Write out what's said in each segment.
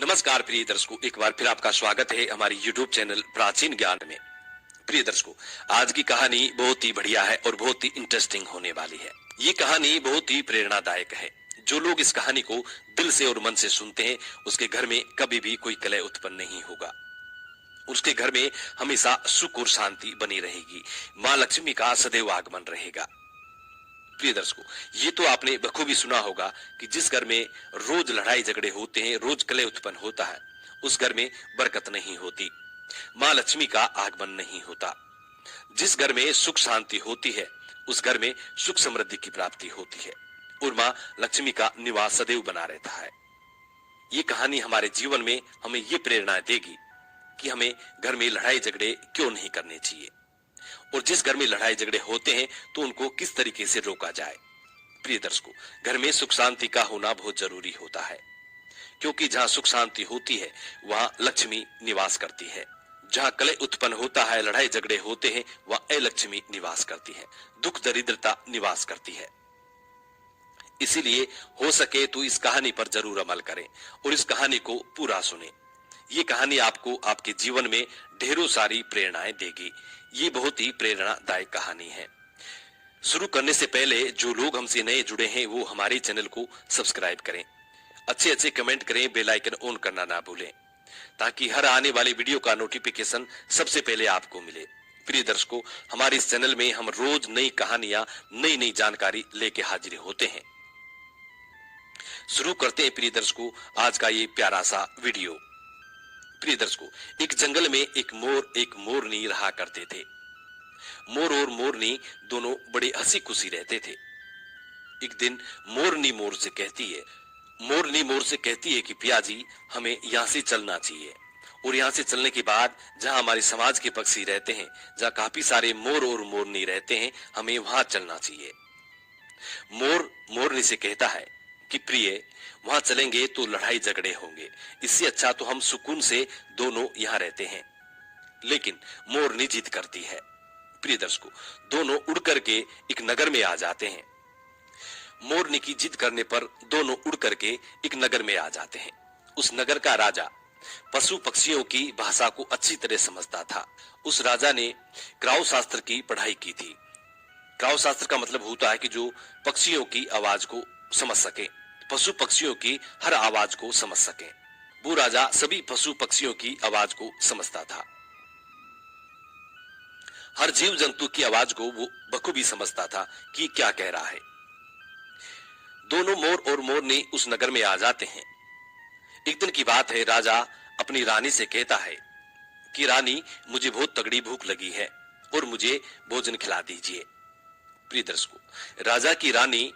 नमस्कार प्रिय दर्शकों, एक बार फिर आपका स्वागत है हमारी YouTube चैनल प्राचीन ज्ञान में। प्रिय दर्शकों, आज की कहानी बहुत ही बढ़िया है और बहुत ही इंटरेस्टिंग होने वाली है। ये कहानी बहुत ही प्रेरणादायक है। जो लोग इस कहानी को दिल से और मन से सुनते हैं, उसके घर में कभी भी कोई कलह उत्पन्न नहीं होगा। उसके घर में हमेशा सुख और शांति बनी रहेगी। माँ लक्ष्मी का सदैव आगमन रहेगा। प्रिय दर्शकों, ये तो आपने बखूबी सुना होगा कि जिस घर में रोज लड़ाई झगड़े होते हैं, रोज कलह उत्पन्न होता है, उस घर में बरकत नहीं होती, माँ लक्ष्मी का आगमन नहीं होता। जिस घर में सुख शांति होती है, उस घर में सुख समृद्धि की प्राप्ति होती है और माँ लक्ष्मी का निवास सदैव बना रहता है। ये कहानी हमारे जीवन में हमें ये प्रेरणा देगी कि हमें घर में लड़ाई झगड़े क्यों नहीं करने चाहिए और जिस घर में लड़ाई झगड़े होते हैं तो उनको किस तरीके से रोका जाए। प्रिय दर्शकों, घर में सुख शांति का होना बहुत जरूरी होता है, क्योंकि जहाँ सुख शांति होती है वहाँ लक्ष्मी निवास करती है। जहाँ कलह उत्पन्न होता है, लड़ाई झगड़े होते हैं, वहाँ अलक्ष्मी निवास करती है, दुख दरिद्रता निवास करती है। इसीलिए हो सके तो इस कहानी पर जरूर अमल करें और इस कहानी को पूरा सुने। ये कहानी आपको आपके जीवन में ढेरों सारी प्रेरणाएं देगी। ये बहुत ही प्रेरणादायक कहानी है। शुरू करने से पहले जो लोग हमसे नए जुड़े हैं वो हमारे चैनल को सब्सक्राइब करें, अच्छे अच्छे कमेंट करें, बेल आइकन ऑन करना ना भूलें, ताकि हर आने वाली वीडियो का नोटिफिकेशन सबसे पहले आपको मिले। प्रिय दर्शकों, हमारे इस चैनल में हम रोज नई कहानियां, नई नई जानकारी लेके हाजिर होते हैं। शुरू करते हैं प्रिय दर्शकों आज का ये प्यारा सा वीडियो। प्रिय दर्शकों, एक जंगल में एक मोर एक मोरनी रहा करते थे। मोर और मोरनी दोनों बड़े हंसी खुशी रहते थे। एक दिन मोरनी मोर से कहती है कि पिया जी, हमें यहाँ से चलना चाहिए और यहाँ से चलने के बाद जहाँ हमारे समाज के पक्षी रहते हैं, जहाँ काफी सारे मोर और मोरनी रहते हैं, हमें वहां चलना चाहिए। मोर मोरनी से कहता है कि प्रिय, वहां चलेंगे तो लड़ाई झगड़े होंगे, इससे अच्छा तो हम सुकून से दोनों यहाँ रहते हैं। लेकिन मोरनी जिद करती है। प्रिय दर्शकों, दोनों उड़ करके एक नगर में आ जाते हैं। मोरनी की जिद करने पर दोनों उड़ करके एक नगर में आ जाते हैं। उस नगर का राजा पशु पक्षियों की भाषा को अच्छी तरह समझता था। उस राजा ने क्राउ शास्त्र की पढ़ाई की थी। क्राउ शास्त्र का मतलब होता है कि जो पक्षियों की आवाज को समझ सके, पशु पक्षियों की हर आवाज को समझ सके। वो राजा सभी पशु पक्षियों की आवाज को समझता था। हर जीव जंतु की आवाज को वो बखूबी समझता था कि क्या कह रहा है। दोनों मोर और मोरनी उस नगर में आ जाते हैं। एक दिन की बात है, राजा अपनी रानी से कहता है कि रानी, मुझे बहुत तगड़ी भूख लगी है और मुझे भोजन खिला दीजिए। प्रिय दर्शकों, राजा की रानी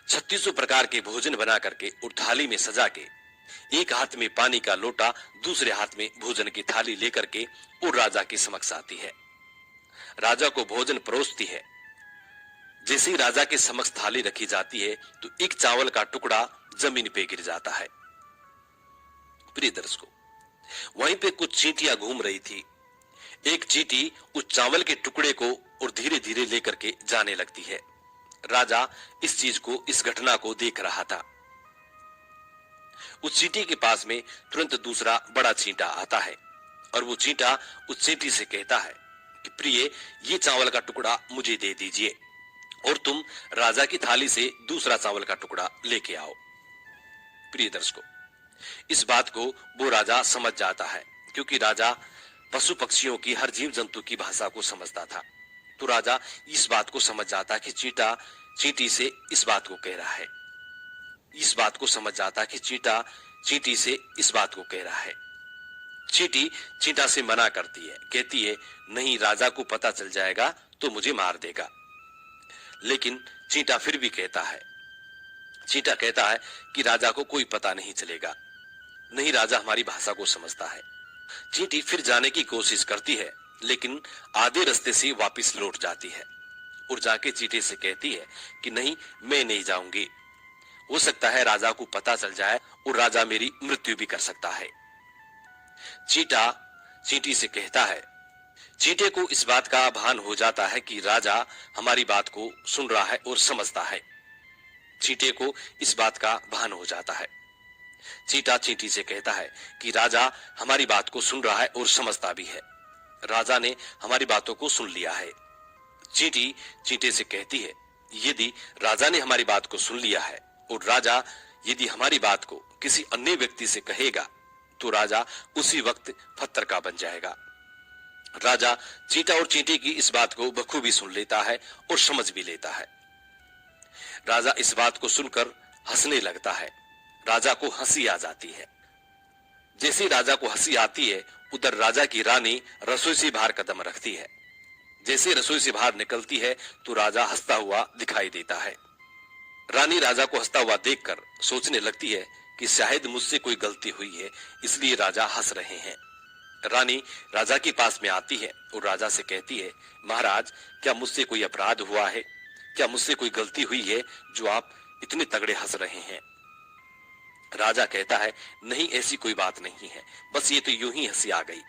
3600 प्रकार के भोजन बना करके और थाली में सजा के, एक हाथ में पानी का लोटा, दूसरे हाथ में भोजन की थाली लेकर के और राजा के समक्ष आती है। राजा को भोजन परोसती है। जैसे ही राजा के समक्ष थाली रखी जाती है तो एक चावल का टुकड़ा जमीन पे गिर जाता है। प्रिय दर्शकों, वहीं पे कुछ चींटियां घूम रही थी। एक चींटी उस चावल के टुकड़े को और धीरे धीरे लेकर के जाने लगती है। राजा इस चीज को, इस घटना को देख रहा था। उस चींटी के पास में तुरंत दूसरा बड़ा चींटा आता है और वो चींटा उस चींटी से कहता है कि प्रिय, ये चावल का टुकड़ा मुझे दे दीजिए और तुम राजा की थाली से दूसरा चावल का टुकड़ा लेके आओ। प्रिय दर्शकों, इस बात को वो राजा समझ जाता है, क्योंकि राजा पशु पक्षियों की, हर जीव जंतु की भाषा को समझता था। तो राजा इस बात को समझ जाता कि चींटा चींटी से इस बात को कह रहा है। इस बात को समझ जाता कि चींटा चींटी से इस बात को कह रहा है। चींटी चींटा से मना करती है, कहती है नहीं, राजा को पता चल जाएगा तो मुझे मार देगा। लेकिन चींटा फिर भी कहता है, चींटा कहता है कि राजा को कोई पता नहीं चलेगा, नहीं, राजा हमारी भाषा को समझता है। चींटी फिर जाने की कोशिश करती है, लेकिन आधे रास्ते से वापस लौट जाती है और जाके चींटे से कहती है कि नहीं, मैं नहीं जाऊंगी, हो सकता है राजा को पता चल जाए और राजा मेरी मृत्यु भी कर सकता है। चींटा चींटी से कहता है। चींटे को इस बात का भान हो जाता है कि राजा हमारी बात को सुन रहा है और समझता है। चींटे को इस बात का भान हो जाता है। चींटा चींटी से कहता है कि राजा हमारी बात को सुन रहा है और समझता भी है। राजा ने हमारी बातों को सुन लिया है। चींटी चींटे से कहती है, यदि राजा ने हमारी बात को सुन लिया है और राजा यदि हमारी बात को किसी अन्य व्यक्ति से कहेगा तो राजा उसी वक्त पत्थर का बन जाएगा। राजा चींटा और चींटी की इस बात को बखूबी सुन लेता है और समझ भी लेता है। राजा इस बात को सुनकर हंसने लगता है। राजा को हंसी आ जाती है। जैसे राजा को हंसी आती है, उधर राजा की रानी रसोई से बाहर कदम रखती है। जैसे रसोई से बाहर निकलती है तो राजा हंसता हुआ दिखाई देता है। रानी राजा को हंसता हुआ देखकर सोचने लगती है कि शायद मुझसे कोई गलती हुई है, इसलिए राजा हंस रहे हैं। रानी राजा के पास में आती है और राजा से कहती है, महाराज, क्या मुझसे कोई अपराध हुआ है? क्या मुझसे कोई गलती हुई है जो आप इतने तगड़े हंस रहे हैं? राजा कहता है, नहीं, ऐसी कोई बात नहीं है, बस ये तो यूं ही हंसी आ गई।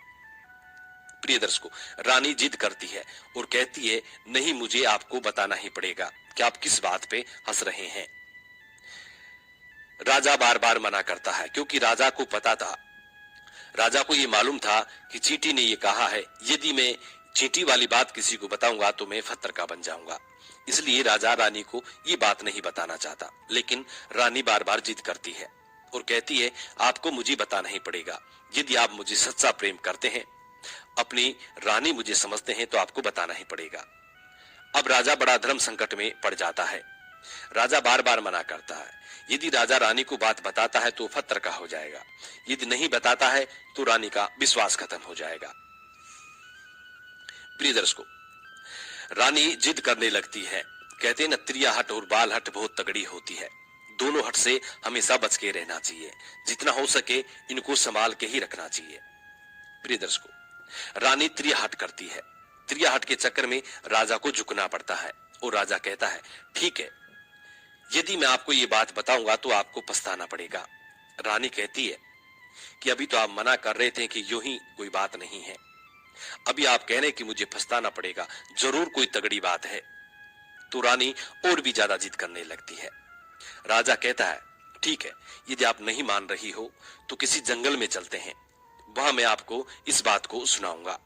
प्रिय दर्शकों, रानी जिद करती है और कहती है, नहीं, मुझे आपको बताना ही पड़ेगा कि आप किस बात पे हंस रहे हैं। राजा बार बार मना करता है क्योंकि राजा को पता था, राजा को ये मालूम था कि चींटी ने ये कहा है, यदि मैं चींटी वाली बात किसी को बताऊंगा तो मैं पत्थर का बन जाऊंगा। इसलिए राजा रानी को ये बात नहीं बताना चाहता, लेकिन रानी बार बार जिद करती है और कहती है, आपको मुझे बताना ही पड़ेगा। यदि आप मुझे सच्चा प्रेम करते हैं, अपनी रानी मुझे समझते हैं, तो आपको बताना ही पड़ेगा। अब राजा बड़ा धर्म संकट में पड़ जाता है। राजा बार बार मना करता है। यदि राजा रानी को बात बताता है तो पत्थर का हो जाएगा, यदि नहीं बताता है तो रानी का विश्वास खत्म हो जाएगा। प्रिय दर्शकों, रानी जिद करने लगती है। कहते हैं न, त्रिया हट और बाल हट बहुत तगड़ी होती है। दोनों हट से हमेशा बच के रहना चाहिए। जितना हो सके इनको संभाल के ही रखना चाहिए। प्रिय दर्शकों, रानी त्रिया हट करती है। त्रिया हट के चक्कर में राजा को झुकना पड़ता है और राजा कहता है, ठीक है, यदि मैं आपको ये बात बताऊंगा तो आपको पछताना पड़ेगा। रानी कहती है कि अभी तो आप मना कर रहे थे कि यूं ही कोई बात नहीं है, अभी आप कह रहे हैं कि मुझे पछताना पड़ेगा, जरूर कोई तगड़ी बात है। तो रानी और भी ज्यादा जिद करने लगती है। राजा कहता है, ठीक है, यदि आप नहीं मान रही हो तो किसी जंगल में चलते हैं, वहां मैं आपको इस बात को सुनाऊंगा।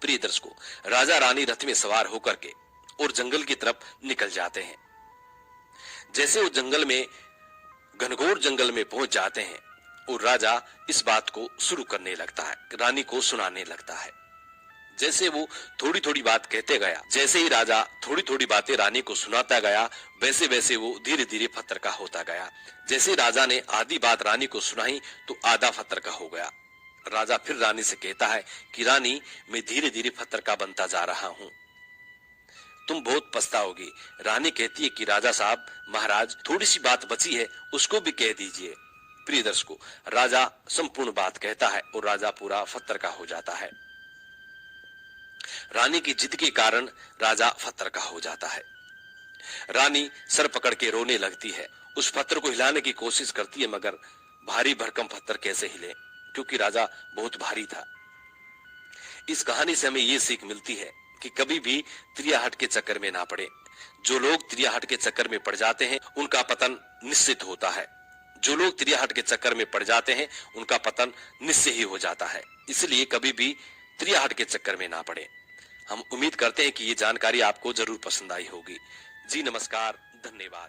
प्रिय दर्शकों, राजा रानी रथ में सवार होकर के और जंगल की तरफ निकल जाते हैं। जैसे वो जंगल में, घनघोर जंगल में पहुंच जाते हैं और राजा इस बात को शुरू करने लगता है, रानी को सुनाने लगता है। जैसे वो थोड़ी थोड़ी बात कहते गया, जैसे ही राजा थोड़ी थोड़ी बातें रानी को सुनाता गया, वैसे वैसे वो धीरे धीरे पत्थर का होता गया। जैसे राजा ने आधी बात रानी को सुनाई तो आधा पत्थर का हो गया। राजा फिर रानी से कहता है कि रानी, मैं धीरे धीरे पत्थर का बनता जा रहा हूं, तुम बहुत पछताओगी। रानी कहती है कि राजा साहब, महाराज, थोड़ी सी बात बची है, उसको भी कह दीजिए। प्रिय दर्शकों, राजा संपूर्ण बात कहता है और राजा पूरा पत्थर का हो जाता है। रानी की जिद के कारण राजा पत्थर का हो जाता है। रानी सर पकड़ के रोने लगती है। उस पत्थर को हिलाने की कोशिश करती है, मगर भारी भरकम पत्थर कैसे हिले, क्योंकि राजा बहुत भारी था। इस कहानी से हमें ये सीख मिलती है कि कभी भी त्रिया हट के चक्कर में ना पड़े। जो लोग त्रिया हट के चक्कर में पड़ जाते हैं उनका पतन निश्चित होता है। जो लोग त्रिया हट के चक्कर में पड़ जाते हैं उनका पतन निश्चय ही हो जाता है। इसलिए कभी भी त्रिया हट के चक्कर में ना पड़े। हम उम्मीद करते हैं कि ये जानकारी आपको जरूर पसंद आई होगी। जी नमस्कार, धन्यवाद।